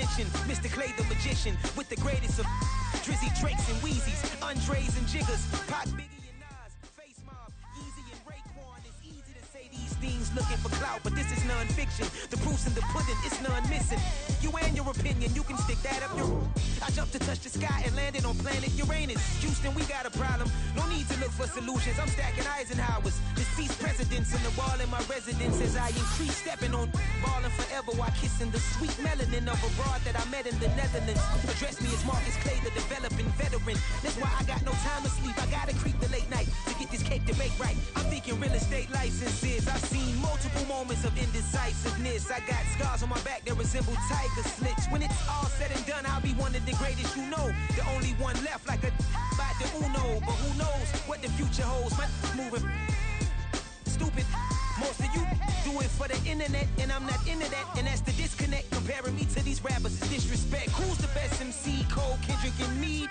mention Mr. Clay the magician with the greatest of Drizzy Drakes and Wheezies, Andres and Jiggers, Pac, Biggie and Nas, Face Mob, Easy and Raekwon. It's easy to say these things looking for clout, but this is non-fiction. The proof's in the pudding, it's none missing. You and your opinion, you can stick that up your. I jumped to touch the sky and landed on planet Uranus. Houston, we got a problem. No need to look for solutions. I'm stacking Eisenhowers. Deceased presidents in the wall in my residence as I increase stepping on balling forever while kissing the sweet melanin of a broad that I met in the Netherlands. Address me as Marcus Clay, the developing veteran. That's why I got no time to sleep. I gotta creep the late night to get this cake to make right. I'm thinking real estate licenses. I've seen multiple moments of indecisiveness. I got scars on my back that resemble tiger slits. When it's all said and done, I'll be one of the greatest you know. The only one left like a by the Uno. But who knows what the future holds? My moving stupid. Most of you do it for the internet, and I'm not into that. And that's the disconnect. Comparing me to these rappers is disrespect. Who's the best MC? Cole, Kendrick, and me?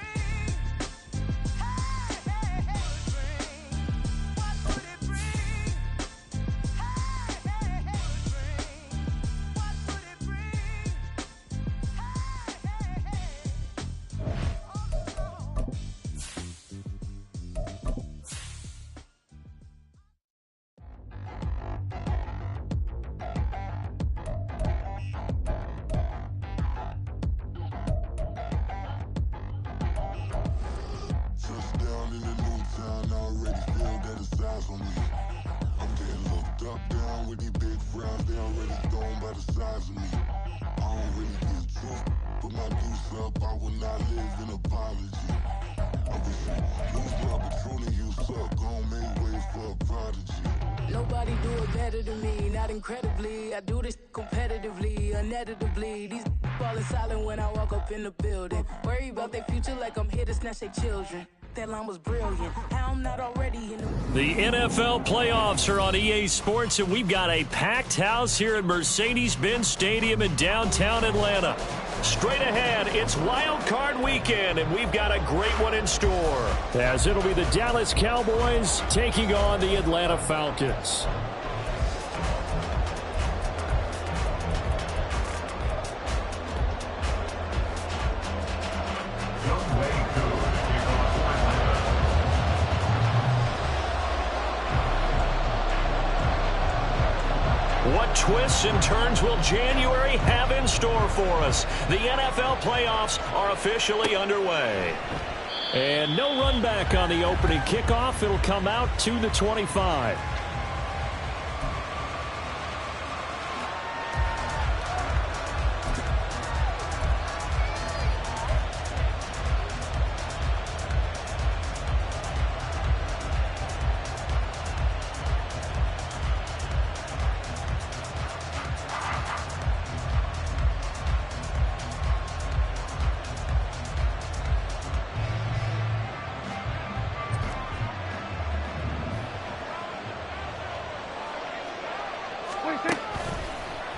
Nobody do it better than me, not incredibly. I do this competitively, uneditably. These falling silent when I walk up in the building. Worry about their future like I'm here to snatch their children. That line was brilliant. How I'm not already in the NFL playoffs are on EA Sports, and we've got a packed house here at Mercedes-Benz Stadium in downtown Atlanta. Straight ahead, it's Wild Card Weekend, and we've got a great one in store, as it'll be the Dallas Cowboys taking on the Atlanta Falcons. What twists and turns will January have in store for us? The NFL playoffs are officially underway. And no run back on the opening kickoff. It'll come out to the 25.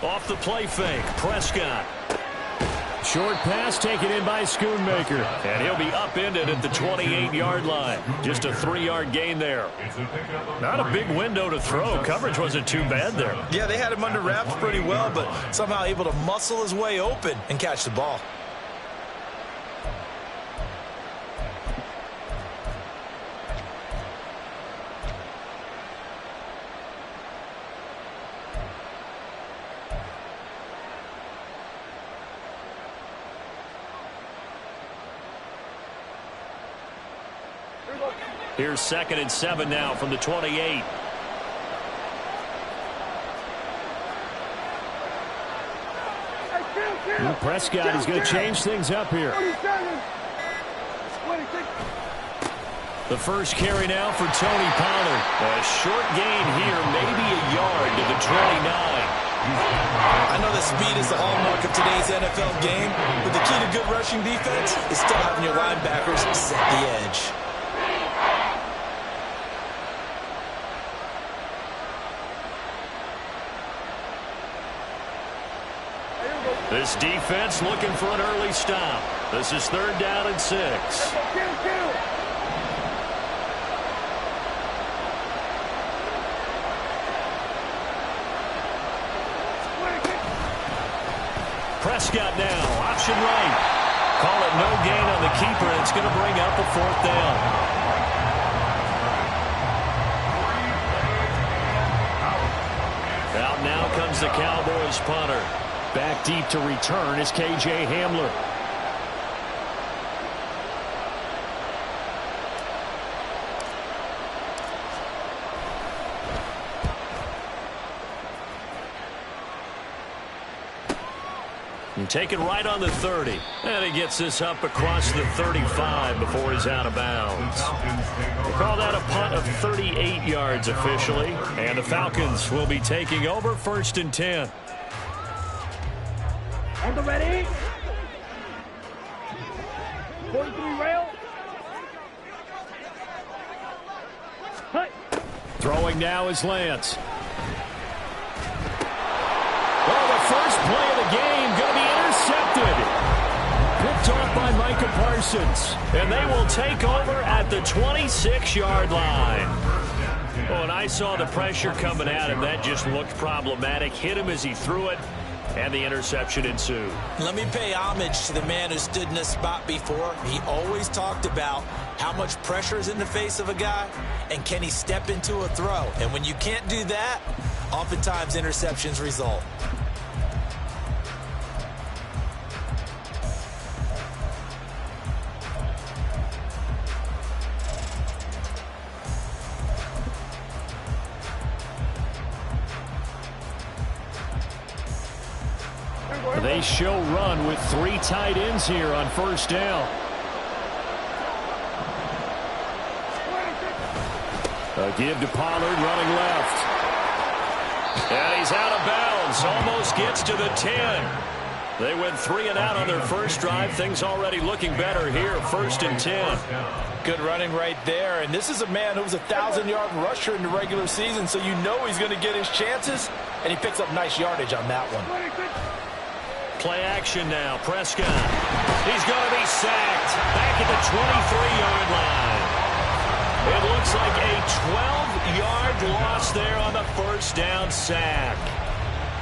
Off the play fake, Prescott. Short pass taken in by Schoonmaker. And he'll be upended at the 28-yard line. Just a 3-yard gain there. Not a big window to throw. Coverage wasn't too bad there. Yeah, they had him under wraps pretty well, but somehow able to muscle his way open and catch the ball. Here's 2nd and 7 now from the 28. Prescott is going to change things up here. The first carry now for Tony Pollard. A short gain here, maybe a yard to the 29. I know that speed is the hallmark of today's NFL game, but the key to good rushing defense is still having your linebackers set the edge. This defense looking for an early stop. This is 3rd down and 6. Prescott now motion right. Call it no gain on the keeper. It's going to bring up a 4th down. Out now comes the Cowboys punter. Back deep to return is K.J. Hamler. And take it right on the 30. And he gets this up across the 35 before he's out of bounds. We'll call that a punt of 38 yards officially. And the Falcons will be taking over 1st and 10. On the ready. 43 rail. Hey. Throwing now is Lance. Well, the first play of the game going to be intercepted. Picked off by Micah Parsons. And they will take over at the 26-yard line. Oh, and I saw the pressure coming at him. That just looked problematic. Hit him as he threw it, and the interception ensued. Let me pay homage to the man who stood in this spot before. He always talked about how much pressure is in the face of a guy, and can he step into a throw. And when you can't do that, oftentimes interceptions result. They show run with 3 tight ends here on 1st down. A give to Pollard running left. And he's out of bounds. Almost gets to the 10. They went 3 and out on their first drive. Things already looking better here. 1st and 10. Good running right there. And this is a man who was a 1,000-yard rusher in the regular season, so you know he's going to get his chances. And he picks up nice yardage on that one. Play action now. Prescott. He's going to be sacked back at the 23-yard line. It looks like a 12-yard loss there on the 1st down sack.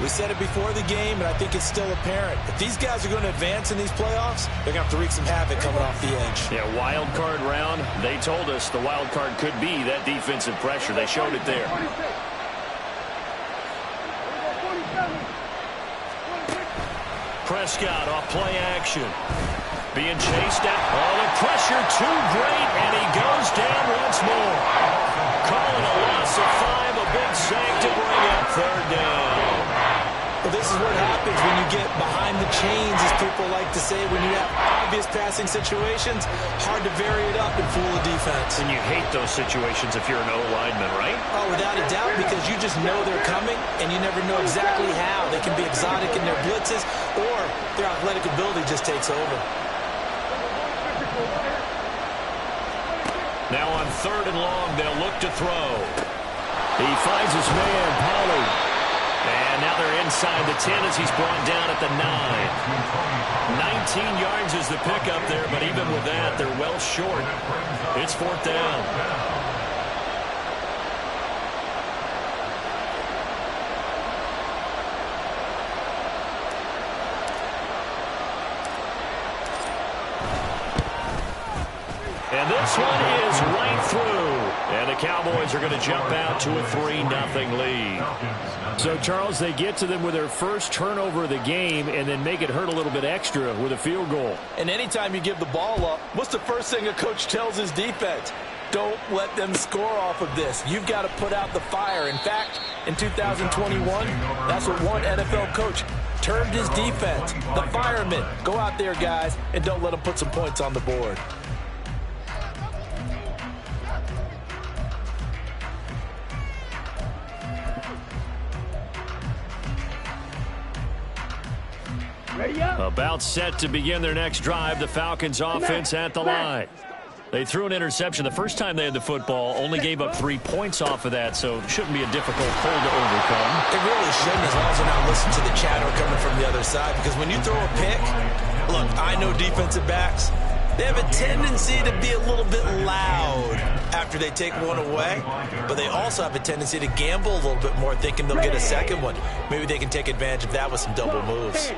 We said it before the game, and I think it's still apparent. If these guys are going to advance in these playoffs, they're going to have to wreak some havoc coming off the edge. Yeah, wild card round. They told us the wild card could be that defensive pressure. They showed it there. Prescott off play action. Being chased out. Oh, the pressure too great, and he goes down once more. Calling a loss of 5, a big sack to bring up 3rd down. Well, this is what happens when you get behind the chains, as people like to say. When you have obvious passing situations, hard to vary it up and fool the defense. And you hate those situations if you're an O-lineman, right? Oh, without a doubt, because you just know they're coming, and you never know exactly how. They can be exotic in their blitzes, or their athletic ability just takes over. Now on 3rd and long, they'll look to throw. He finds his man, Pollard. And now they're inside the 10 as he's brought down at the 9. 19 yards is the pickup there, but even with that, they're well short. It's 4th down. And this one is right through. And the Cowboys are going to jump out to a 3-0 lead. So, Charles, they get to them with their first turnover of the game and then make it hurt a little bit extra with a field goal. And anytime you give the ball up, what's the first thing a coach tells his defense? Don't let them score off of this. You've got to put out the fire. In fact, in 2021, that's what one NFL coach termed his defense. The firemen. Go out there, guys, and don't let them put some points on the board. About set to begin their next drive. The Falcons offense at the line. They threw an interception the first time they had the football, only gave up 3 points off of that, so it shouldn't be a difficult hole to overcome. It really shouldn't, as long as they're not listening to the chatter coming from the other side, because when you throw a pick, look, I know defensive backs, they have a tendency to be a little bit loud after they take one away, but they also have a tendency to gamble a little bit more, thinking they'll get a second one. Maybe they can take advantage of that with some double moves.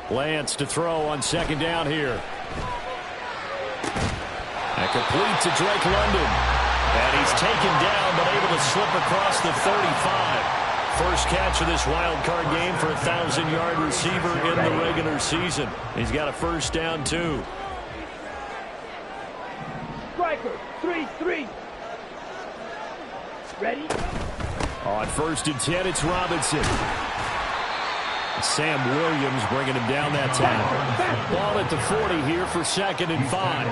Lance to throw on second down here. And complete to Drake London. And he's taken down, but able to slip across the 35. First catch of this wild card game for a 1,000-yard receiver in the regular season. He's got a first down, too. Striker, 3-3. Ready? On first and 10, it's Robinson. Sam Williams bringing him down that time. Ball at the 40 here for second and 5.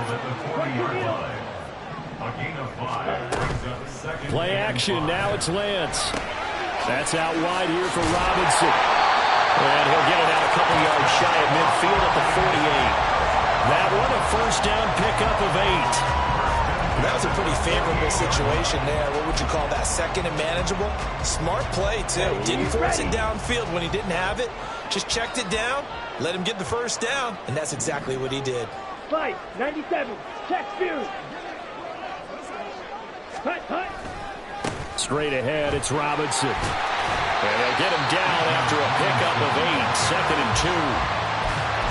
Play action. Now it's Lance. That's out wide here for Robinson. And he'll get it out a couple yards shy at midfield at the 48. That one a first down pickup of 8. That was a pretty favorable situation there. What would you call that? Second and manageable? Smart play, too. Didn't force it downfield when he didn't have it. Just checked it down, let him get the first down, and that's exactly what he did. Fight, 97. Check Fury. Hut, hut. Straight ahead, it's Robinson. And they'll get him down after a pickup of 8. Second and 2.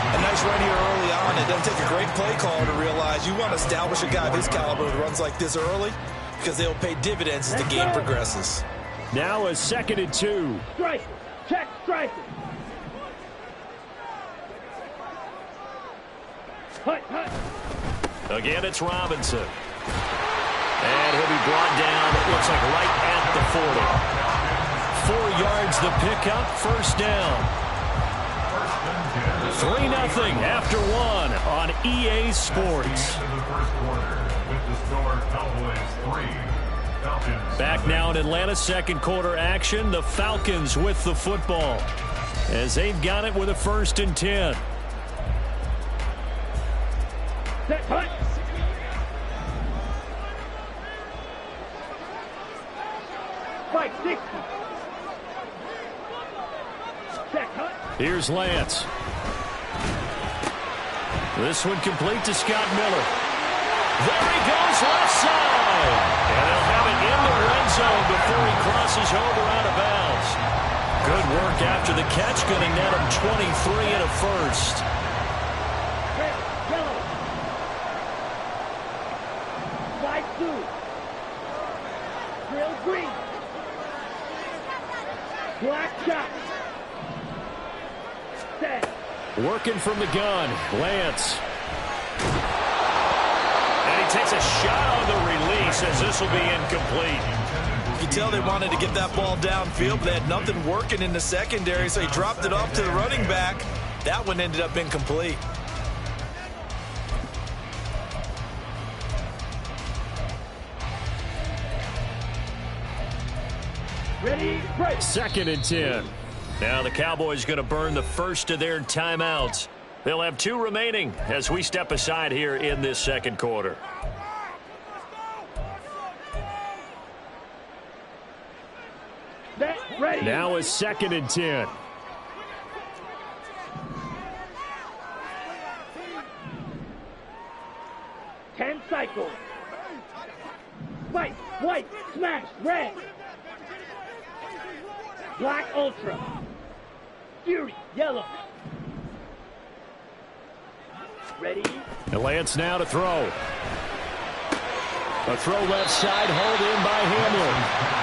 A nice run here early on. It doesn't take a great play caller to realize you want to establish a guy of his caliber who runs like this early because they'll pay dividends as the game progresses. Now a second and 2. Striker. Check striker. Hut, hut. Again, it's Robinson. And he'll be brought down, it looks like right at the 40. 4 yards the pickup, first down. 3-0 after 1 on EA Sports. Back now in Atlanta, second quarter action. The Falcons with the football as they've got it with a first and 10. Set, hut. Fight, 60. Set, hut. Here's Lance. This one complete to Scott Miller. There he goes, left side. And they'll have it in the red zone before he crosses over out of bounds. Good work after the catch. Going to net him 23 and a first. Red, yellow. Side 2. Drill green. Black shot. Set. Working from the gun, Lance. And he takes a shot on the release as this will be incomplete. You can tell they wanted to get that ball downfield, but they had nothing working in the secondary, so he dropped it off to the running back. That one ended up incomplete. Ready, break. Second and 10. Now the Cowboys going to burn the first of their timeouts. They'll have 2 remaining as we step aside here in this second quarter. Set, ready. Now a second and 10. Ten cycles. Fight, white, smash, red. Black ultra. Fury, yellow. Ready? And Lance now to throw. A throw left side, hauled in by Hamlin.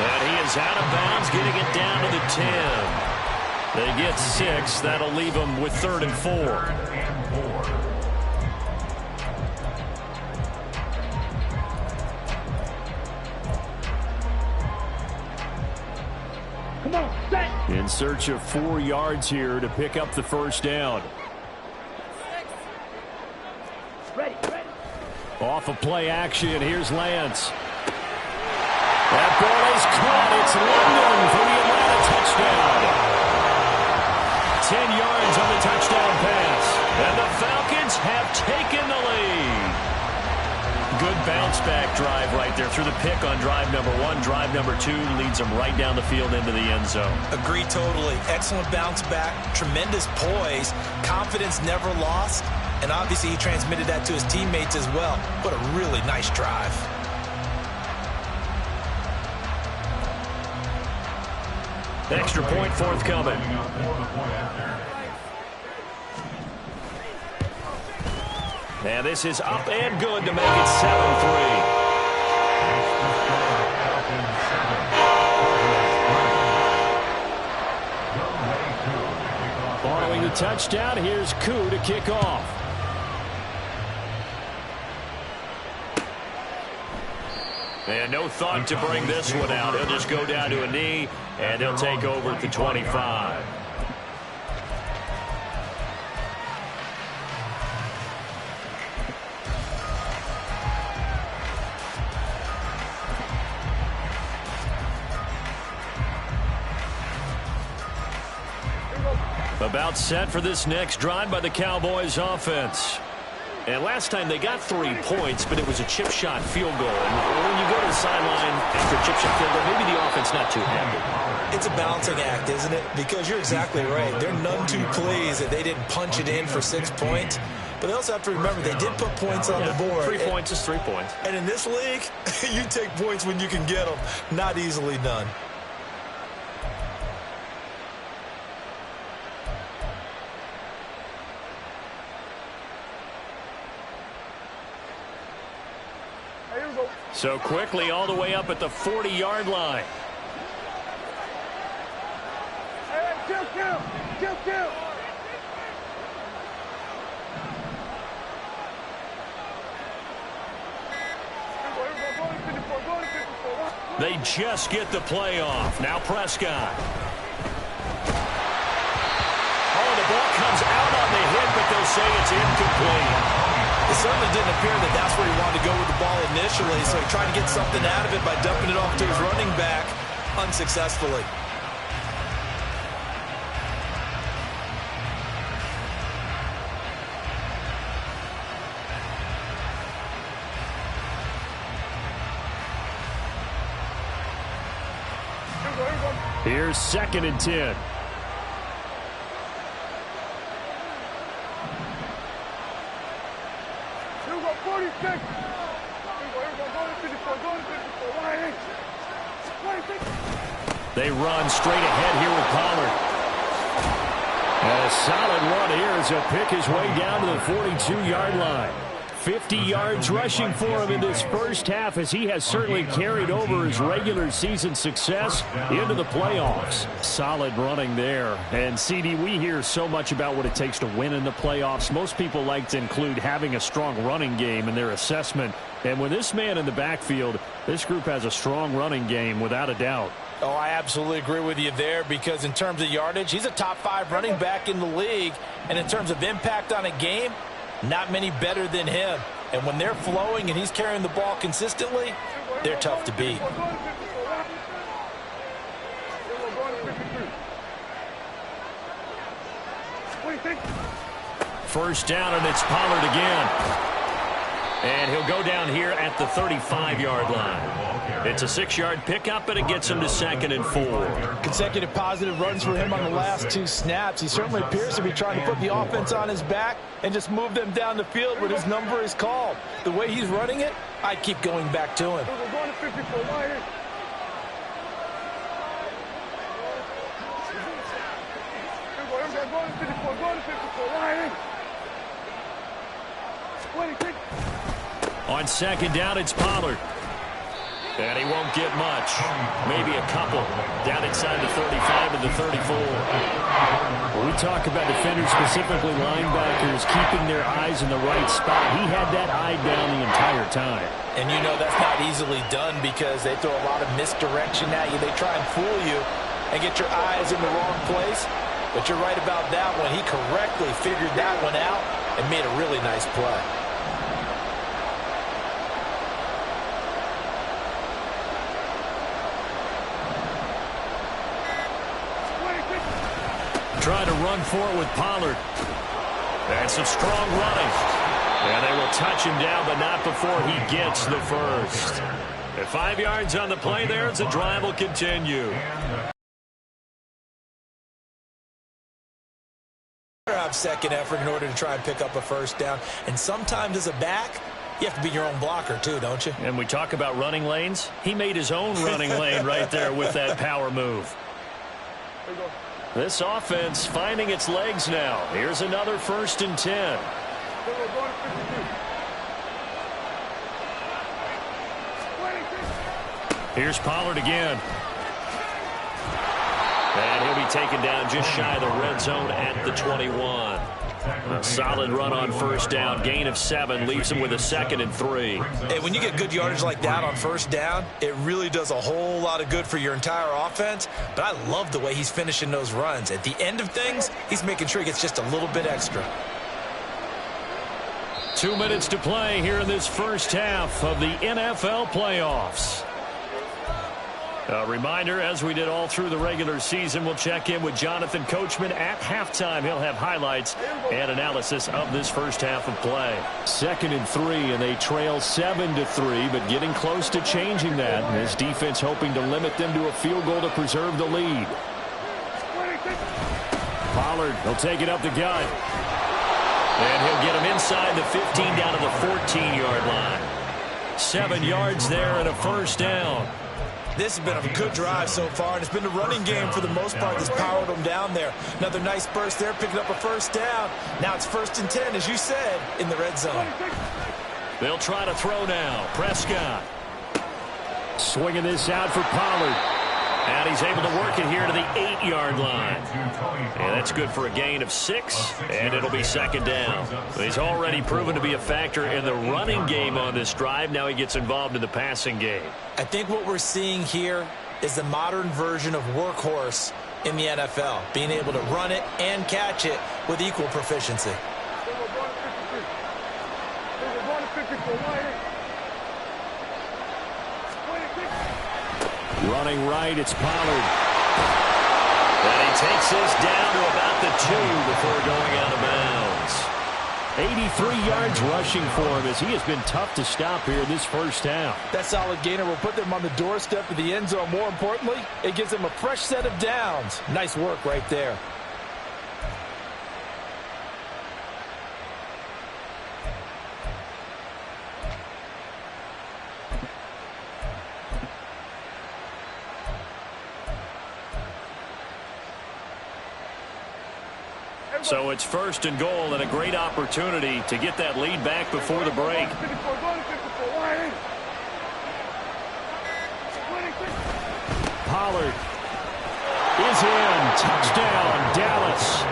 And he is out of bounds, getting it down to the 10. They get 6. That'll leave them with 3rd and 4. Come on, set. In search of 4 yards here to pick up the first down. Ready, ready. Off of play action, here's Lance. That ball is caught. It's London for the Atlanta touchdown. 10 yards on the touchdown pass. And the Falcons have taken the lead. Good bounce-back drive right there through the pick on drive number 1. Drive number 2 leads them right down the field into the end zone. Agree totally. Excellent bounce back, tremendous poise, confidence never lost, and obviously he transmitted that to his teammates as well. What a really nice drive. Extra point forthcoming. And this is up and good to make it 7-3. Following the touchdown, here's Koo to kick off. And no thought to bring this one out. He'll just go down to a knee, and he'll take over at the 25. About set for this next drive by the Cowboys offense. And last time they got 3 points, but it was a chip shot field goal. And when you go to the sideline after a chip shot field goal, maybe the offense not too happy. It's a balancing act, isn't it? Because you're exactly right. They're none too pleased that they didn't punch it in for 6 points. But they also have to remember they did put points on the board. 3 points is 3 points. And in this league, you take points when you can get them. Not easily done. So quickly all the way up at the 40-yard line. Hey, chill. They just get the play off. Now Prescott. Oh, the ball comes out on the hit, but they'll say it's incomplete. It certainly didn't appear that that's where he wanted to go with the ball initially, so he tried to get something out of it by dumping it off to his running back unsuccessfully. Here's 2nd and 10. They run straight ahead here with Pollard. And a solid run here as he'll pick his way down to the 42-yard line. 50 yards rushing for him in this first half as he has certainly carried over his regular season success into the playoffs. Solid running there. And, CD, we hear so much about what it takes to win in the playoffs. Most people like to include having a strong running game in their assessment. And with this man in the backfield, this group has a strong running game without a doubt. Oh, I absolutely agree with you there because in terms of yardage, he's a top 5 running back in the league. And in terms of impact on a game, not many better than him. And when they're flowing and he's carrying the ball consistently, they're tough to beat. First down, and it's Pollard again. And he'll go down here at the 35-yard line. It's a 6-yard pickup, and it gets him to 2nd and 4. Consecutive positive runs for him on the last 2 snaps. He certainly appears to be trying to put the offense on his back and just move them down the field when his number is called. The way he's running it, I keep going back to him. On 2nd down, it's Pollard. And he won't get much. Maybe a couple. Down inside the 35 and the 34. When we talk about defenders, specifically linebackers, keeping their eyes in the right spot, he had that eye down the entire time. And you know that's not easily done because they throw a lot of misdirection at you. They try and fool you and get your eyes in the wrong place. But you're right about that one. He correctly figured that one out and made a really nice play. Trying to run for it with Pollard. And some strong running. And they will touch him down, but not before he gets the first. At 5 yards on the play there, as the drive will continue. Have second effort in order to try and pick up a first down. And sometimes as a back, you have to be your own blocker too, don't you? And we talk about running lanes. He made his own running lane right there with that power move. This offense finding its legs now. Here's another 1st and 10. Here's Pollard again. And he'll be taken down just shy of the red zone at the 21. A solid run on first down. Gain of 7 leaves him with a 2nd and 3. Hey, when you get good yardage like that on first down, it really does a whole lot of good for your entire offense. But I love the way he's finishing those runs. At the end of things, he's making sure he gets just a little bit extra. 2 minutes to play here in this first half of the NFL playoffs. A reminder, as we did all through the regular season, we'll check in with Jonathan Coachman at halftime. He'll have highlights and analysis of this first half of play. 2nd and 3, and they trail 7-3, but getting close to changing that. And his defense hoping to limit them to a field goal to preserve the lead. Pollard, he'll take it up the gut. And he'll get him inside the 15 down to the 14-yard line. 7 yards there and a first down. This has been a good drive so far, and it's been the running game for the most part that's powered them down there. Another nice burst there, picking up a first down. Now it's 1st and 10, as you said, in the red zone. They'll try to throw now. Prescott swinging this out for Pollard. And he's able to work it here to the 8-yard line. And that's good for a gain of 6, and it'll be 2nd down. He's already proven to be a factor in the running game on this drive. Now he gets involved in the passing game. I think what we're seeing here is the modern version of workhorse in the NFL, being able to run it and catch it with equal proficiency. Running right, it's Pollard. And he takes this down to about the 2 before going out of bounds. 83 yards rushing for him as he has been tough to stop here in this first half. That solid gainer will put them on the doorstep of the end zone. More importantly, it gives them a fresh set of downs. Nice work right there. So it's 1st and goal and a great opportunity to get that lead back before the break. Pollard is in. Touchdown, Dallas.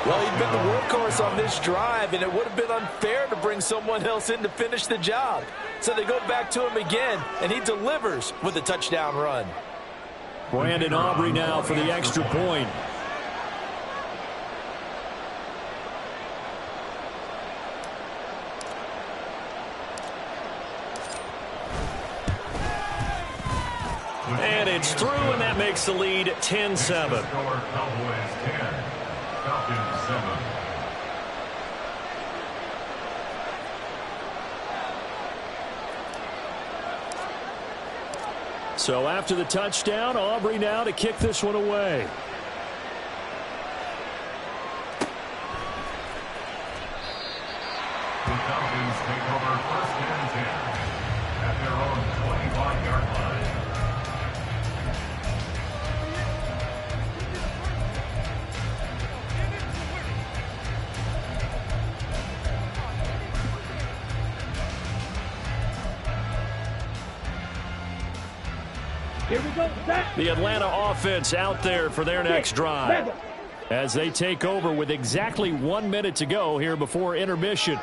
Well, he'd been the workhorse on this drive, and it would have been unfair to bring someone else in to finish the job. So they go back to him again, and he delivers with a touchdown run. Brandon Aubrey now for the extra point. And it's through, and that makes the lead 10-7. Cowboys 10, Falcons 7. So after the touchdown, Aubrey now to kick this one away. The Falcons take over 1st and 10 at their own 25-yard line. Here we go. The Atlanta offense out there for their next drive as they take over with exactly 1 minute to go here before intermission.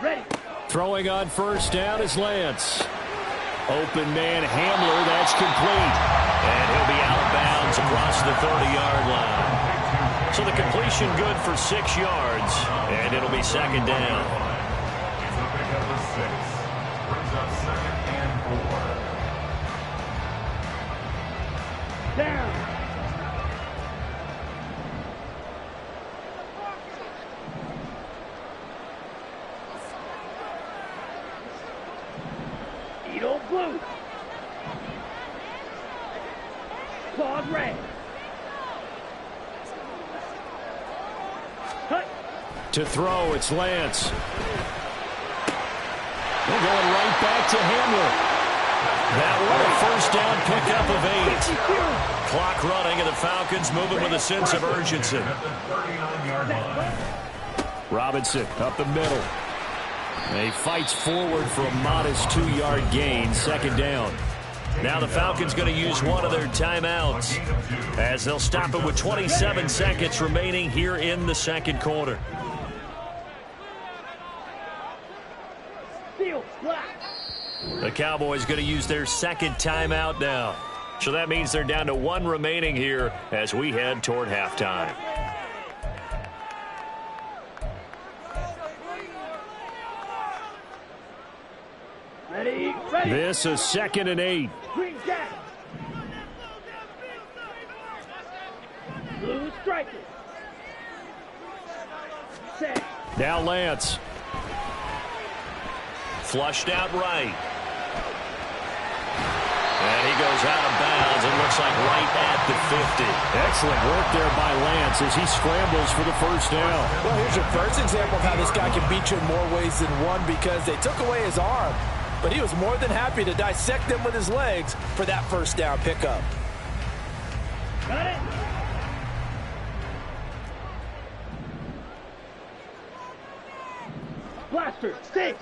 Ready. Throwing on first down is Lance. Open man Hamler, that's complete. And he'll be out of bounds across the 30-yard line. So the completion good for 6 yards, and it'll be 2nd down. It's a pickup of 6. Brings up 2nd and 4. Down. Edo blue. Claude red. Cut. To throw, it's Lance. They're going right back to Hamler. That one a first down pickup of 8. Clock running, and the Falcons moving with a sense of urgency. At the 39-yard line. Robinson up the middle. He fights forward for a modest 2-yard gain, second down. Now the Falcons going to use one of their timeouts as they'll stop it with 27 seconds remaining here in the second quarter. The Cowboys going to use their second timeout now. So that means they're down to one remaining here as we head toward halftime. Ready. This is 2nd and 8. Green jack. Blue strikers. Set. Now Lance. Flushed out right. And he goes out of bounds. It looks like right at the 50. Excellent work there by Lance as he scrambles for the first down. Well, here's your first example of how this guy can beat you in more ways than one, because they took away his arm. But he was more than happy to dissect them with his legs for that first down pickup. Got it. Blaster, stick.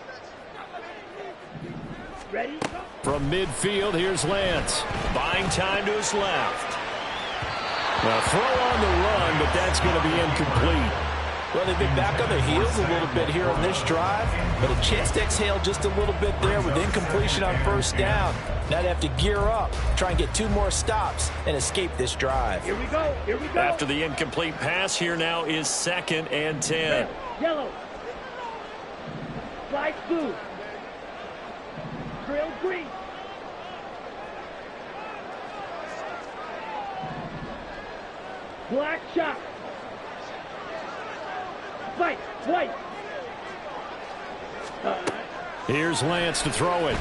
Ready? From midfield, here's Lance. Buying time to his left. Now throw on the run, but that's going to be incomplete. Well, they've been back on their heels a little bit here on this drive, but a chance to exhale just a little bit there with incompletion on first down. Now they have to gear up, try and get 2 more stops, and escape this drive. Here we go. Here we go. After the incomplete pass, here now is 2nd and 10. Red, yellow. Flag blue. Trail green. Black shot. White, white. Here's Lance to throw it.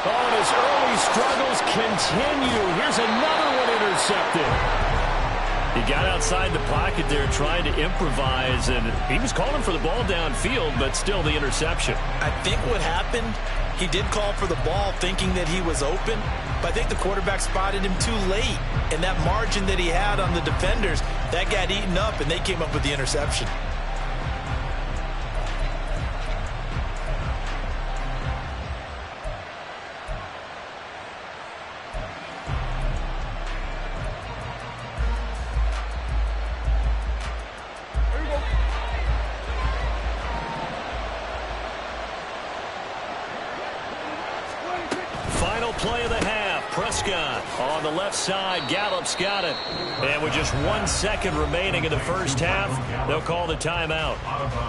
Oh, and his early struggles continue. Here's another one intercepted. He got outside the pocket there trying to improvise, and he was calling for the ball downfield, but still the interception. I think what happened, he did call for the ball thinking that he was open, but I think the quarterback spotted him too late, and that margin that he had on the defenders, that got eaten up, and they came up with the interception. Play of the half. Prescott on the left side. Gallup's got it. And with just 1 second remaining in the first half, they'll call the timeout.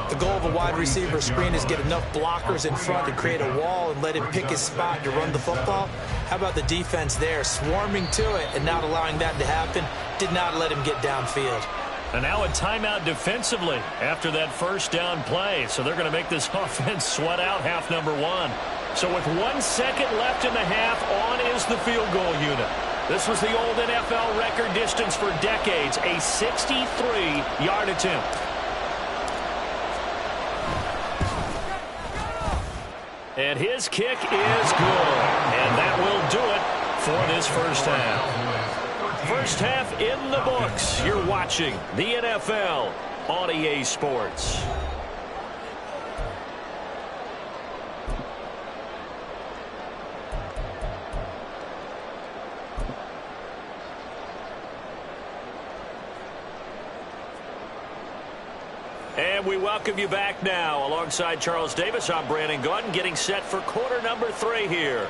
The goal of a wide receiver screen is get enough blockers in front to create a wall and let him pick his spot to run the football. How about the defense there, swarming to it and not allowing that to happen? Did not let him get downfield. And now a timeout defensively after that first down play. So they're going to make this offense sweat out half number 1. So with 1 second left in the half, on is the field goal unit. This was the old NFL record distance for decades, a 63-yard attempt. And his kick is good. And that will do it for this first half. First half in the books. You're watching the NFL on EA Sports. And we welcome you back now. Alongside Charles Davis, I'm Brandon Gordon, getting set for quarter number 3 here.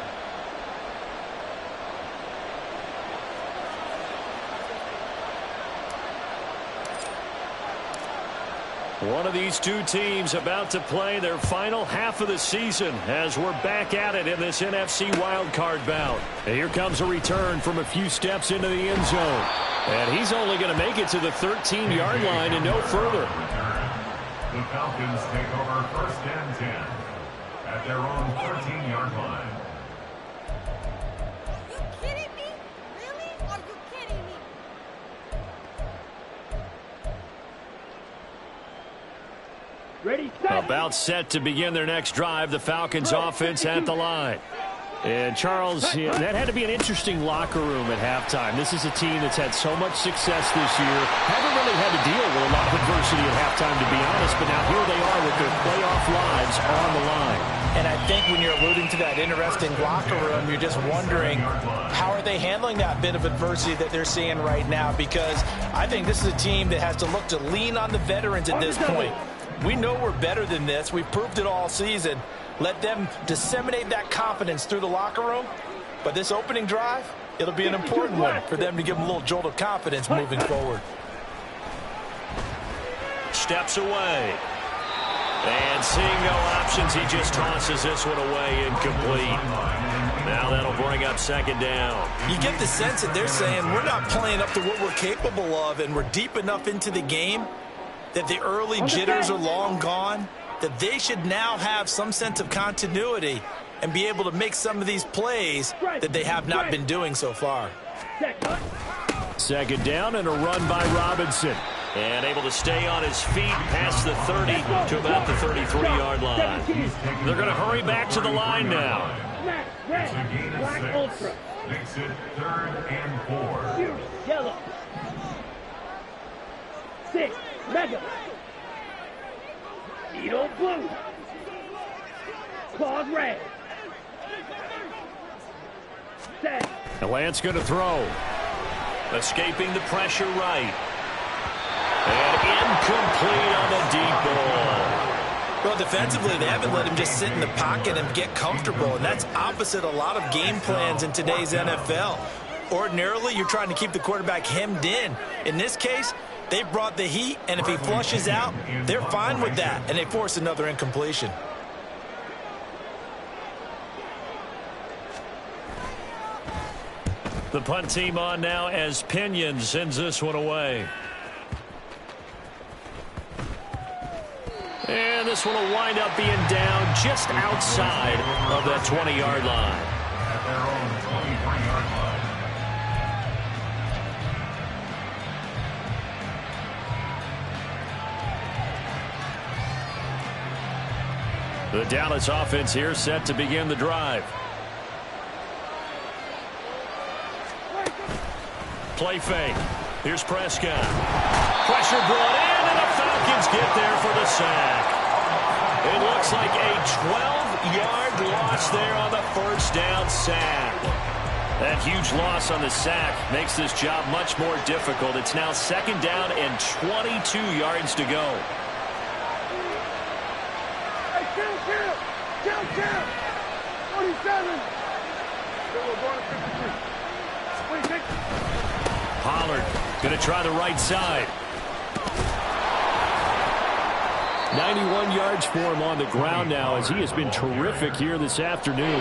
One of these two teams about to play their final half of the season as we're back at it in this NFC wildcard bout. And here comes a return from a few steps into the end zone. And he's only going to make it to the 13-yard line and no further. The Falcons take over 1st and 10 at their own 13-yard line. Are you kidding me? Really? Are you kidding me? Ready, set. About set to begin their next drive. The Falcons offense at the line. And, Charles, that had to be an interesting locker room at halftime. This is a team that's had so much success this year. Haven't really had to deal with a lot of adversity at halftime, to be honest. But now here they are with their playoff lives on the line. And I think when you're alluding to that interesting locker room, you're just wondering how are they handling that bit of adversity that they're seeing right now? Because I think this is a team that has to look to lean on the veterans at this point. We know we're better than this. We've proved it all season. Let them disseminate that confidence through the locker room. But this opening drive, it'll be an important one for them to give them a little jolt of confidence moving forward. Steps away. And seeing no options, he just tosses this one away, incomplete. Now that'll bring up second down. You get the sense that they're saying we're not playing up to what we're capable of, and we're deep enough into the game that the early jitters are long gone, that they should now have some sense of continuity and be able to make some of these plays that they have not been doing so far. Second down and a run by Robinson. And able to stay on his feet past the 30 to about the 33-yard line. They're going to hurry back to the line now. Black Ultra. Makes it 3rd and 4. Fierce yellow. 6 Mega. Needle blue. Claws red. Set. And Lance going to throw. Escaping the pressure right. And incomplete on the deep ball. Well, defensively, they haven't let him just sit in the pocket and get comfortable, and that's opposite a lot of game plans in today's NFL. Ordinarily, you're trying to keep the quarterback hemmed in. In this case, they brought the heat, and if he flushes out, they're fine with that, and they force another incompletion. The punt team on now as Pinion sends this one away. And this one will wind up being down just outside of that 20-yard line. At their own 23-yard line. The Dallas offense here set to begin the drive. Play fake. Here's Prescott. Pressure brought in, and the Falcons get there for the sack. It looks like a 12-yard loss there on the first down sack. That huge loss on the sack makes this job much more difficult. It's now second down and 22 yards to go. Hey, count. 27. We're going to 52. 26. Pollard going to try the right side. 91 yards for him on the ground now as he has been terrific here this afternoon.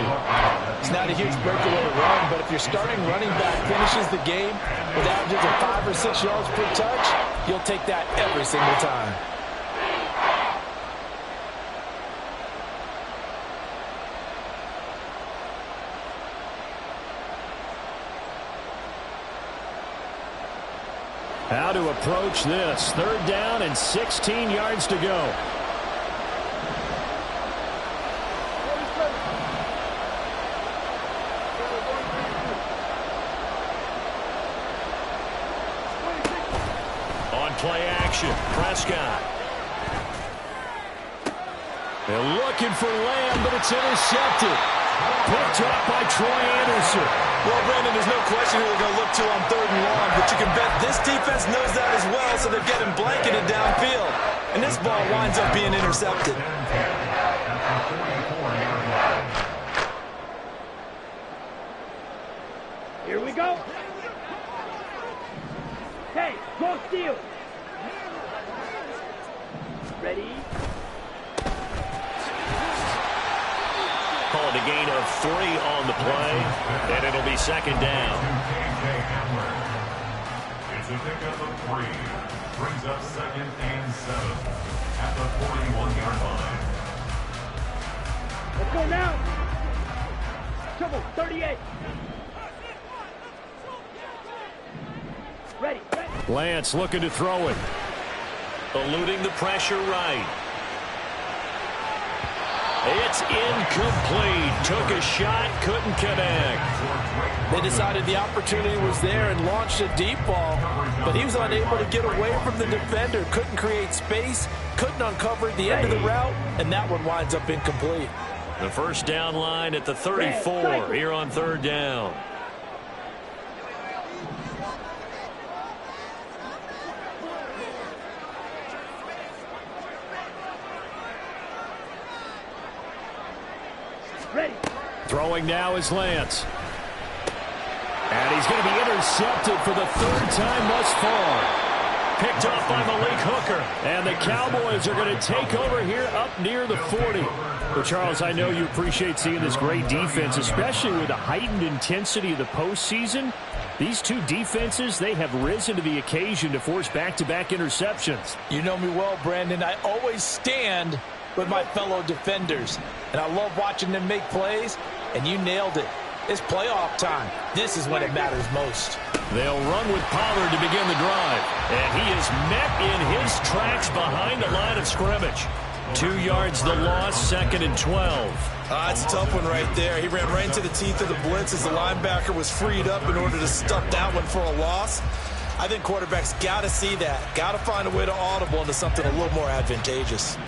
It's not a huge breakaway run, but if your starting running back finishes the game with averages of 5 or 6 yards per touch, you'll take that every single time. How to approach this. Third down and 16 yards to go. On play action, Prescott. They're looking for Lamb, but it's intercepted. Picked up by Troy Anderson. Well, Brandon, there's no question who they're going to look to on 3rd and long, but you can bet this defense knows that as well, so they're getting blanketed downfield. And this ball winds up being intercepted. Here we go. Hey, go steal. Ready? Call it a gain of 3 on the play, and it'll be second down. It's a pickup of 3. Brings up 2nd and 7 at the 41-yard line. Let's go now. Trouble, 38. Ready. Lance looking to throw it. Eluding the pressure right. It's incomplete. Took a shot, couldn't connect. They decided the opportunity was there and launched a deep ball, but he was unable to get away from the defender. Couldn't create space, couldn't uncover the end of the route, and that one winds up incomplete. The first down line at the 34 here on third down. Ready. Throwing now is Lance. And he's going to be intercepted for the third time thus far. Picked off by Malik Hooker. And the Cowboys are going to take over here up near the 40. Well, Charles, I know you appreciate seeing this great defense, especially with the heightened intensity of the postseason. These two defenses, they have risen to the occasion to force back-to-back interceptions. You know me well, Brandon. I always stand with my fellow defenders. And I love watching them make plays, and you nailed it. It's playoff time. This is when it matters most. They'll run with Pollard to begin the drive. And he is met in his tracks behind the line of scrimmage. 2 yards the loss, 2nd and 12. That's a tough one right there. He ran right into the teeth of the blitz as the linebacker was freed up in order to stuff that one for a loss. I think quarterbacks got to see that. Got to find a way to audible into something a little more advantageous.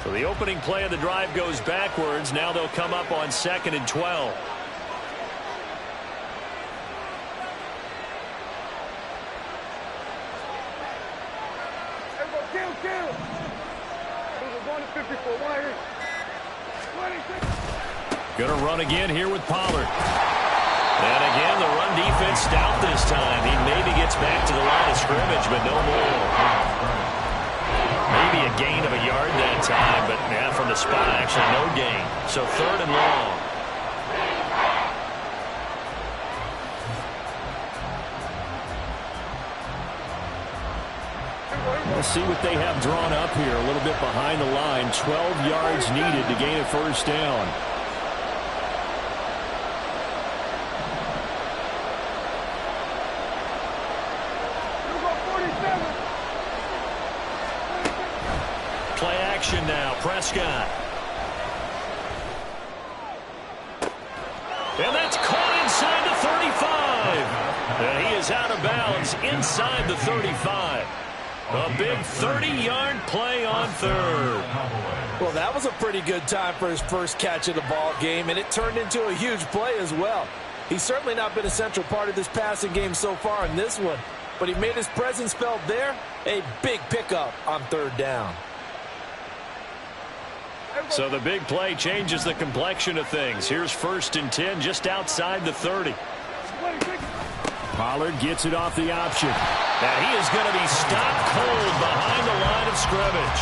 So the opening play of the drive goes backwards. Now they'll come up on 2nd and 12. Going to run again here with Pollard. And again, the run defense stout this time. He maybe gets back to the line of scrimmage, but no more. Maybe a gain of a yard that time, but yeah, from the spot, actually no gain. So 3rd and long. Let's see what they have drawn up here. A little bit behind the line. 12 yards needed to gain a first down. Play action now. Prescott. And that's caught inside the 35. And he is out of bounds inside the 35. A big 30-yard play on 3rd. Well, that was a pretty good time for his first catch of the ball game, and it turned into a huge play as well. He's certainly not been a central part of this passing game so far in this one, but he made his presence felt there. A big pickup on 3rd down. So the big play changes the complexion of things. Here's 1st and 10 just outside the 30. Pollard gets it off the option. And he is going to be stopped cold behind the line of scrimmage.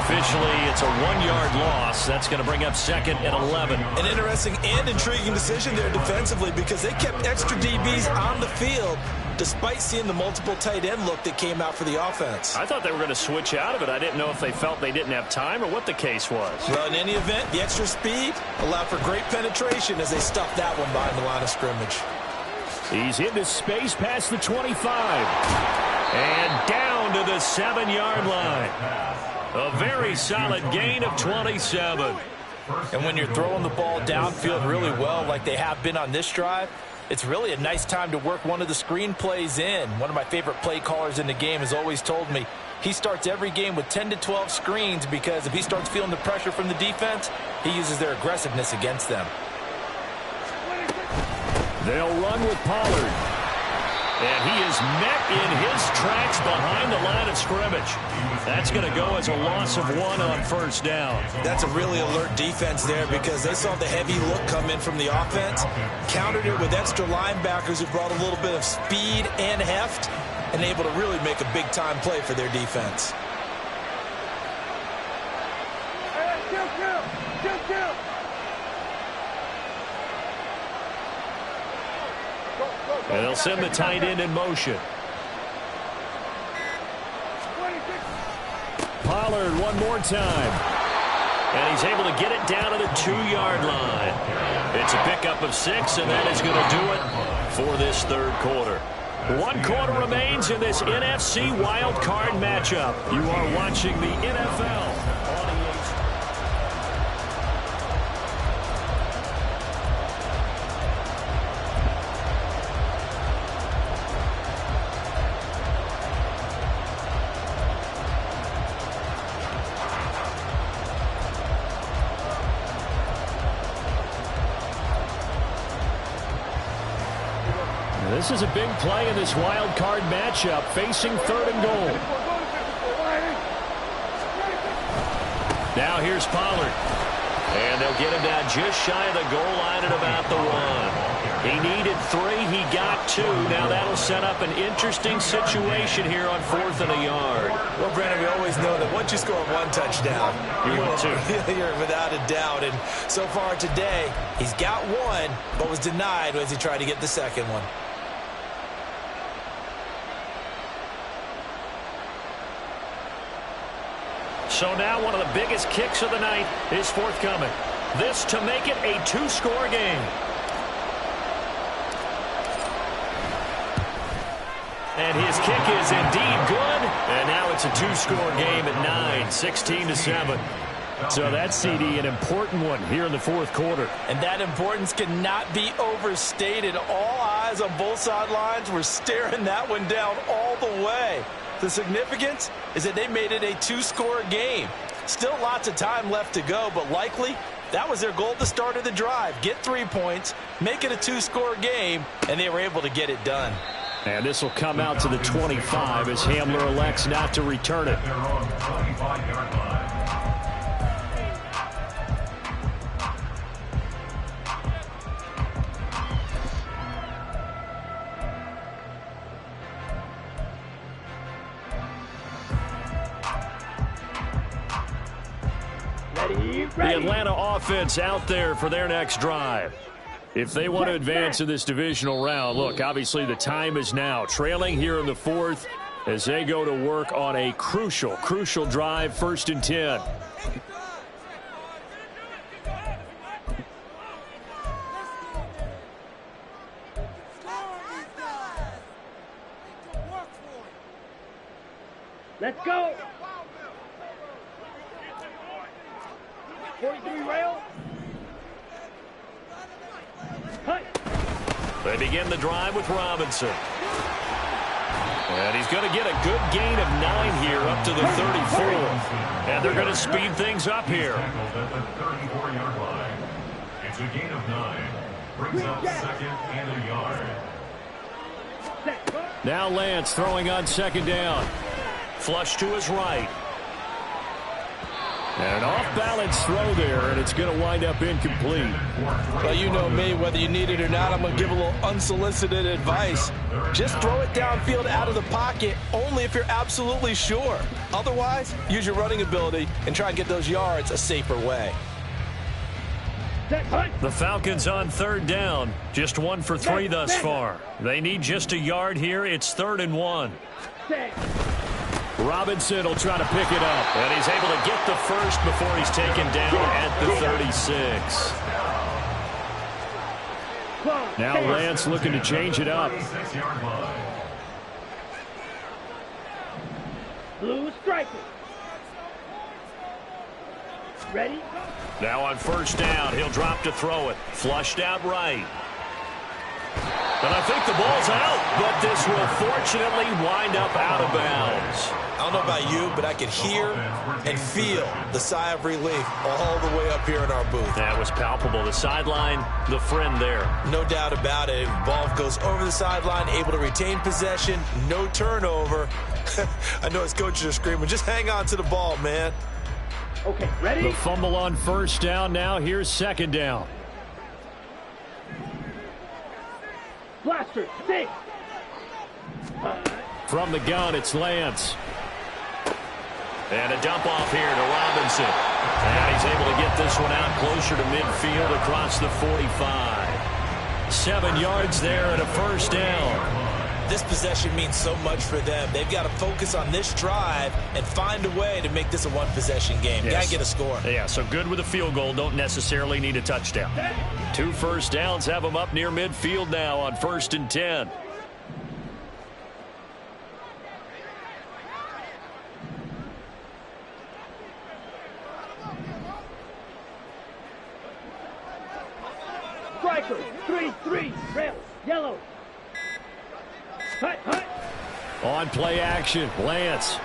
Officially, it's a 1-yard loss. That's going to bring up 2nd and 11. An interesting and intriguing decision there defensively because they kept extra DBs on the field despite seeing the multiple tight end look that came out for the offense. I thought they were going to switch out of it. I didn't know if they felt they didn't have time or what the case was. Well, in any event, the extra speed allowed for great penetration as they stuffed that one behind the line of scrimmage. He's into space past the 25. And down to the 7-yard line. A very solid gain of 27. And when you're throwing the ball downfield really well like they have been on this drive, it's really a nice time to work one of the screen plays in. One of my favorite play callers in the game has always told me he starts every game with 10 to 12 screens because if he starts feeling the pressure from the defense, he uses their aggressiveness against them. They'll run with Pollard. And he is met in his tracks behind the line of scrimmage. That's going to go as a loss of 1 on 1st down. That's a really alert defense there because they saw the heavy look come in from the offense, countered it with extra linebackers who brought a little bit of speed and heft, and able to really make a big-time play for their defense. And they'll send the tight end in motion. Pollard one more time. And he's able to get it down to the 2-yard line. It's a pickup of 6, and that is going to do it for this 3rd quarter. 1 quarter remains in this NFC wild card matchup. You are watching the NFL. This is a big play in this wild card matchup, facing 3rd and goal. Now here's Pollard. And they'll get him down just shy of the goal line at about the 1. He needed 3. He got 2. Now that'll set up an interesting situation here on 4th and a yard. Well, Brandon, we always know that once you score 1 touchdown, you win 2. You're without a doubt. And so far today, he's got 1, but was denied as he tried to get the second one. So now one of the biggest kicks of the night is forthcoming. This to make it a 2-score game. And his kick is indeed good. And now it's a 2-score game at 9, 16-7. So that CD, an important one here in the 4th quarter. And that importance cannot be overstated. All eyes on both sidelines were staring that one down all the way. The significance is that they made it a 2-score game. Still lots of time left to go, but likely that was their goal at the start of the drive. Get 3 points, make it a 2-score game, and they were able to get it done. And this will come out to the 25 as Hamler elects not to return it. The Atlanta offense out there for their next drive. If they want to advance in this divisional round, look, obviously the time is now. Trailing here in the 4th as they go to work on a crucial drive, 1st and 10. Let's go. 43 rail. They begin the drive with Robinson. And he's going to get a good gain of 9 here up to the 34. And they're going to speed things up here. At the 34-yard line. It's a gain of 9. Brings up 2nd and a yard. Now Lance throwing on 2nd down. Flush to his right. And an off-balance throw there, and it's going to wind up incomplete. Well, you know me, whether you need it or not, I'm going to give a little unsolicited advice. Just throw it downfield out of the pocket, only if you're absolutely sure. Otherwise, use your running ability and try and get those yards a safer way. The Falcons on 3rd down. Just 1 for 3 thus far. They need just a yard here. It's 3rd and 1. Robinson will try to pick it up, and he's able to get the first before he's taken down at the 36. Now Lance looking to change it up. Blue striker. Ready? Now on 1st down, he'll drop to throw it. Flushed out right. And I think the ball's out, but this will fortunately wind up out of bounds. I don't know about you, but I could hear and feel the sigh of relief all the way up here in our booth. That was palpable. The sideline, the friend there. No doubt about it. Ball goes over the sideline, able to retain possession, no turnover. I know his coaches are screaming, just hang on to the ball, man. Okay, ready? The fumble on 1st down. Now here's 2nd down. Blaster, 6. From the gun, it's Lance. And a dump off here to Robinson. And he's able to get this one out closer to midfield across the 45. 7 yards there and a 1st down. This possession means so much for them. They've got to focus on this drive and find a way to make this a 1-possession game. Yes. Got to get a score. Yeah, so good with a field goal. Don't necessarily need a touchdown. 2 1st downs have them up near midfield now on 1st and 10. Striker, 3-3, rail, yellow. Hut, hut. On play action, Lance.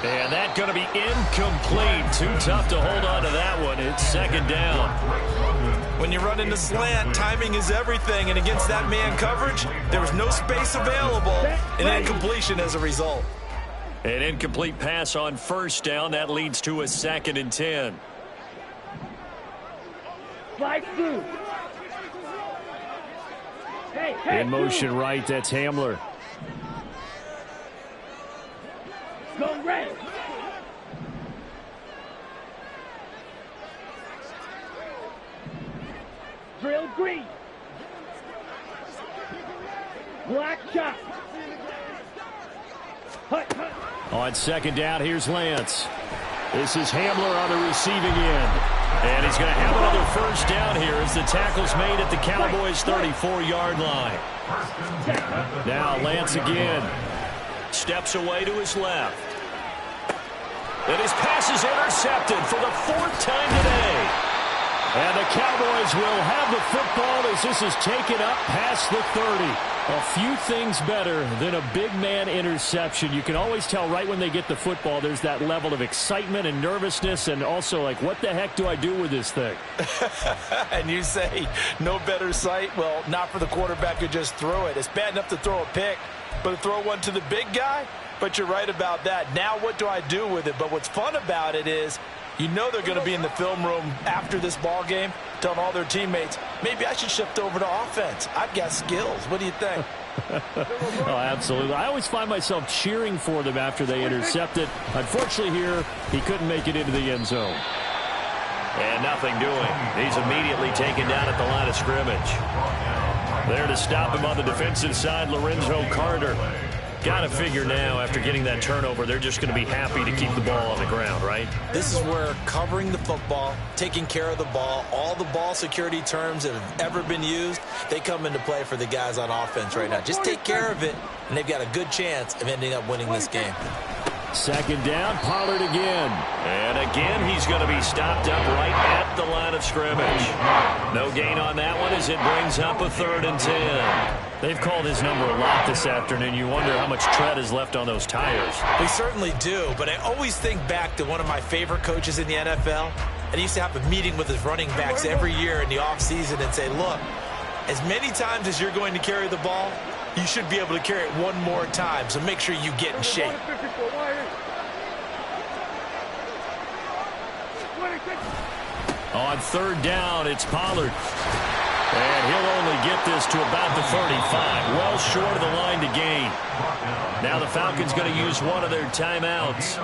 And that's going to be incomplete. Too tough to hold on to that one. It's 2nd down. When you run into slant, timing is everything, and against that man coverage, there was no space available, and incompletion as a result. An incomplete pass on first down. That leads to a 2nd and 10. Slide through. Hey, In motion right, that's Hamler. Go red. Drill green. Black shot. Hut, hut. On 2nd down, here's Lance. This is Hamler on the receiving end. And he's going to have another first down here as the tackle's made at the Cowboys' 34-yard line. Now Lance again. Steps away to his left. And his pass is intercepted for the 4th time today. And the Cowboys will have the football as this is taken up past the 30. A few things better than a big man interception. You can always tell right when they get the football, there's that level of excitement and nervousness, and also like, what the heck do I do with this thing? And you say, no better sight? Well, not for the quarterback who just threw it. It's bad enough to throw a pick, but to throw one to the big guy? But you're right about that. Now what do I do with it? But what's fun about it is, you know they're going to be in the film room after this ball game telling all their teammates, maybe I should shift over to offense. I've got skills. What do you think? Oh, absolutely. I always find myself cheering for them after they intercept it. Unfortunately here, he couldn't make it into the end zone. And nothing doing. He's immediately taken down at the line of scrimmage. There to stop him on the defensive side, Lorenzo Carter. Got to figure now, after getting that turnover, they're just going to be happy to keep the ball on the ground, right? This is where covering the football, taking care of the ball, all the ball security terms that have ever been used, they come into play for the guys on offense right now. Just take care of it, and they've got a good chance of ending up winning this game. 2nd down, Pollard again. And again, he's going to be stopped up right at the line of scrimmage. No gain on that one as it brings up a 3rd and 10. They've called his number a lot this afternoon. You wonder how much tread is left on those tires. They certainly do, but I always think back to one of my favorite coaches in the NFL. And he used to have a meeting with his running backs every year in the offseason and say, look, as many times as you're going to carry the ball, you should be able to carry it one more time, so make sure you get in shape. On 3rd down, it's Pollard. And he'll only get this to about the 35, well short of the line to gain. Now the Falcons going to use one of their timeouts.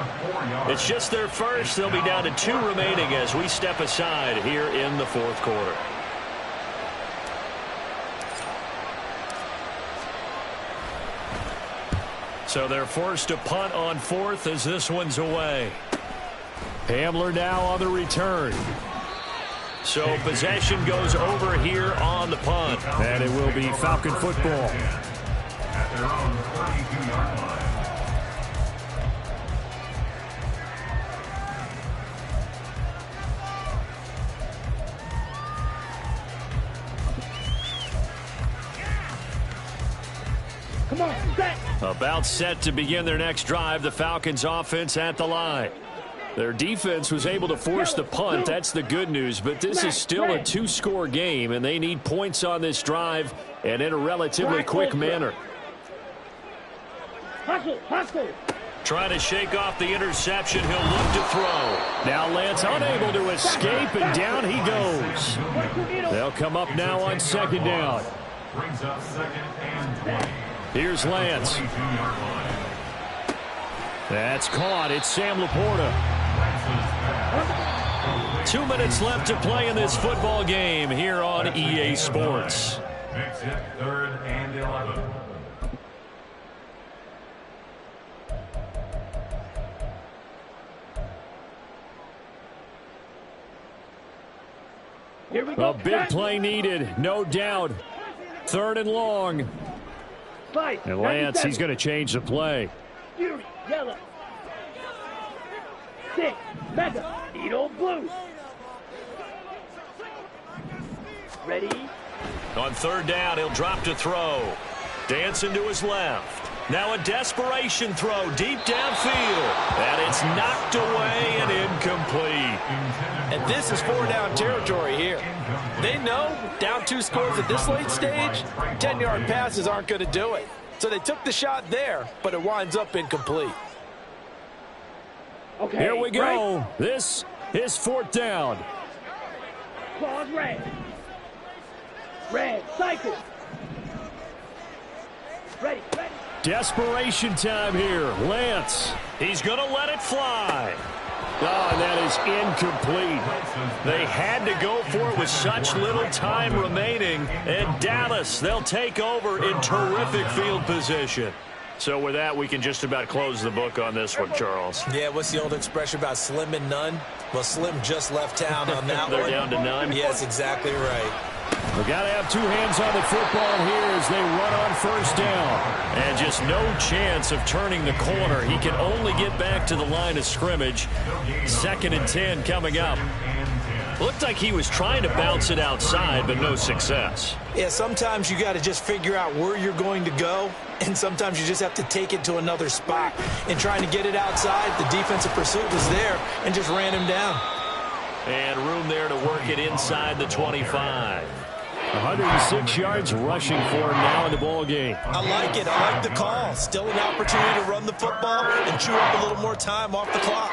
It's just their first. They'll be down to 2 remaining as we step aside here in the 4th quarter. So they're forced to punt on 4th as this one's away. Hamler now on the return. So possession goes over here on the punt. And it will be Falcon football. At their own 42-yard line. Come on, set. About set to begin their next drive. The Falcons offense at the line. Their defense was able to force the punt. That's the good news. But this is still a 2-score game, and they need points on this drive and in a relatively quick manner. Hustle, hustle. Trying to shake off the interception. He'll look to throw. Now Lance unable to escape, and down he goes. They'll come up now on 2nd down. Brings up 2nd and 20. Here's Lance. 22-yard line. That's caught. It's Sam Laporta. 2 minutes left to play in this football game here on EA Sports. Makes it 3rd and 11. Here we go. A big play needed, no doubt. 3rd and long. And Lance, he's going to change the play. Fury, yellow. 6, mega, Edo blue. Ready? On 3rd down, he'll drop to throw. Dancing to his left. Now a desperation throw deep downfield. And it's knocked away and incomplete. And this is 4-down territory here. They know down 2 scores at this late stage, 10-yard passes aren't going to do it. So they took the shot there, but it winds up incomplete. Okay, Here we go. Right. This is 4th down. Claws red. Red, cycle. Ready, ready. Desperation time here. Lance. He's going to let it fly. Oh, and that is incomplete. They had to go for it with such little time remaining. And Dallas, they'll take over in terrific field position. So with that, we can just about close the book on this one, Charles. Yeah, what's the old expression about slim and none? Well, Slim just left town on that They're one. down to none? Yes, exactly right. We've got to have 2 hands on the football here as they run on 1st down. And just no chance of turning the corner. He can only get back to the line of scrimmage. 2nd and 10 coming up. Looked like he was trying to bounce it outside, but no success. Yeah, sometimes you got to just figure out where you're going to go, and sometimes you just have to take it to another spot. And trying to get it outside, the defensive pursuit was there and just ran him down. And room there to work it inside the 25. 106 yards rushing for him now in the ball game. I like it. I like the call. Still an opportunity to run the football and chew up a little more time off the clock.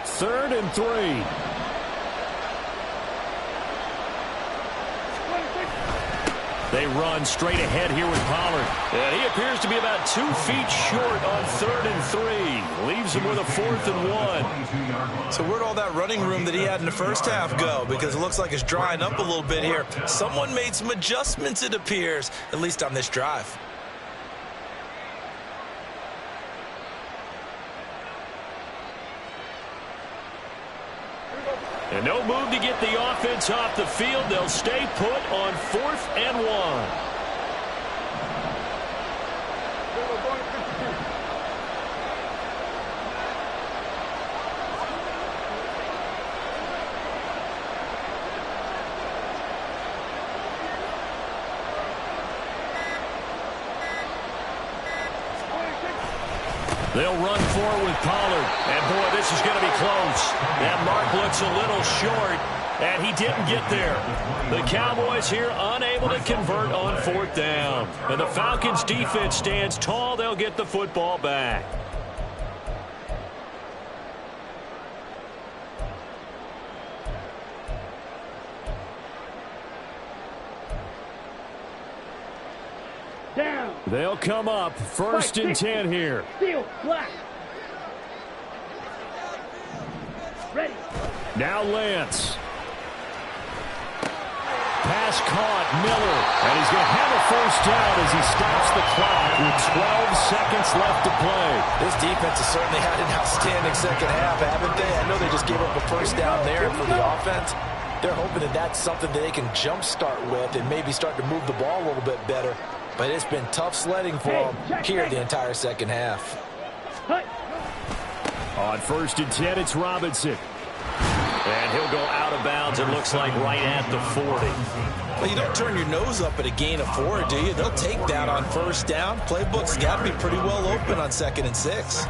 3rd and 3. They run straight ahead here with Pollard. And he appears to be about 2 feet short on 3rd and 3. Leaves him with a 4th and 1. So where'd all that running room that he had in the first half go? Because it looks like it's drying up a little bit here. Someone made some adjustments, it appears, at least on this drive. And no move to get the offense off the field. They'll stay put on 4th and 1. They'll run forward with Pollard. And, boy, this is going to be close. That mark looks a little short, and he didn't get there. The Cowboys here unable to convert on 4th down. And the Falcons' defense stands tall. They'll get the football back. Down. They'll come up 1st and 10 here. Steel, black. Ready. Now Lance. Pass caught, Miller. And he's going to have a 1st down as he stops the clock with 12 seconds left to play. This defense has certainly had an outstanding second half, haven't they? I know they just gave up a 1st down there for the offense. They're hoping that that's something that they can jumpstart with and maybe start to move the ball a little bit better. But it's been tough sledding for them here the entire second half. On 1st and 10, it's Robinson. And he'll go out of bounds, it looks like, right at the 40. Well, you don't turn your nose up at a gain of 4, do you? They'll take that on 1st down. Playbook's got to be pretty well open on 2nd and 6.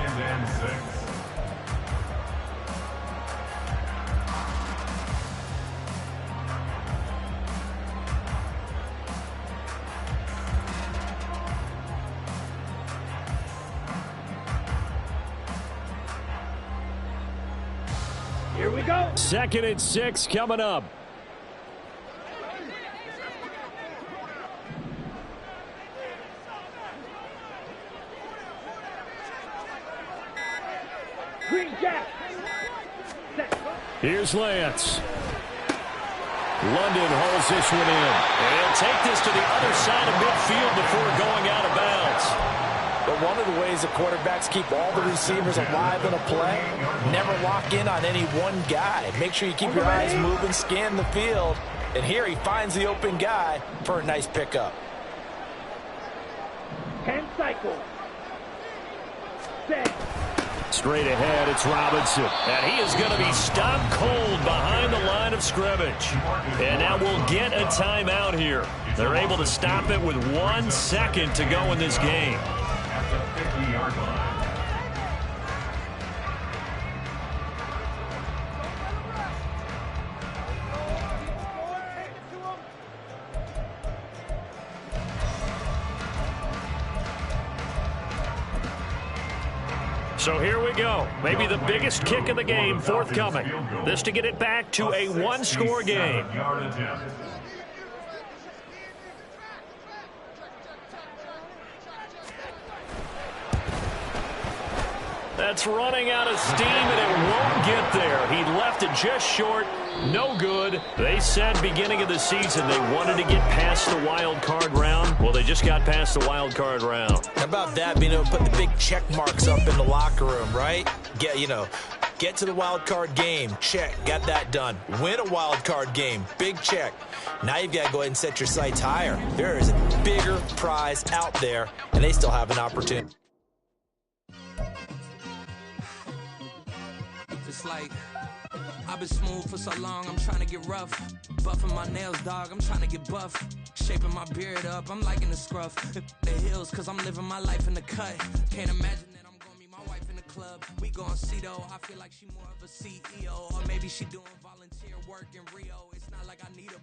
Here we go. 2nd and 6 coming up. Green Jack. Here's Lance. London holds this one in. And he'll take this to the other side of midfield before going out of bounds. But one of the ways that quarterbacks keep all the receivers alive in a play, never lock in on any one guy. Make sure you keep your eyes moving, scan the field. And here he finds the open guy for a nice pickup. 10 cycles. Set. Straight ahead, it's Robinson. And he is going to be stopped cold behind the line of scrimmage. And now we'll get a timeout here. They're able to stop it with 1 second to go in this game. At the 50-yard line. So here we go. Maybe the biggest kick of the game forthcoming. This to get it back to a one-score game. That's running out of steam, and it won't get there. He left it just short. No good. They said beginning of the season they wanted to get past the wild card round. Well, they just got past the wild card round. How about that, being able to put the big check marks up in the locker room, right? Get to the wild card game. Check. Got that done. Win a wild card game. Big check. Now you've got to go ahead and set your sights higher. There is a bigger prize out there, and they still have an opportunity. It's like I've been smooth for so long, I'm trying to get rough. Buffing my nails, dog, I'm trying to get buff. Shaping my beard up, I'm liking the scruff. The hills, cause I'm living my life in the cut. Can't imagine that I'm gonna meet my wife in the club. We gon' see though, I feel like she more of a CEO. Or maybe she doing volunteer work in Rio. It's not like I need a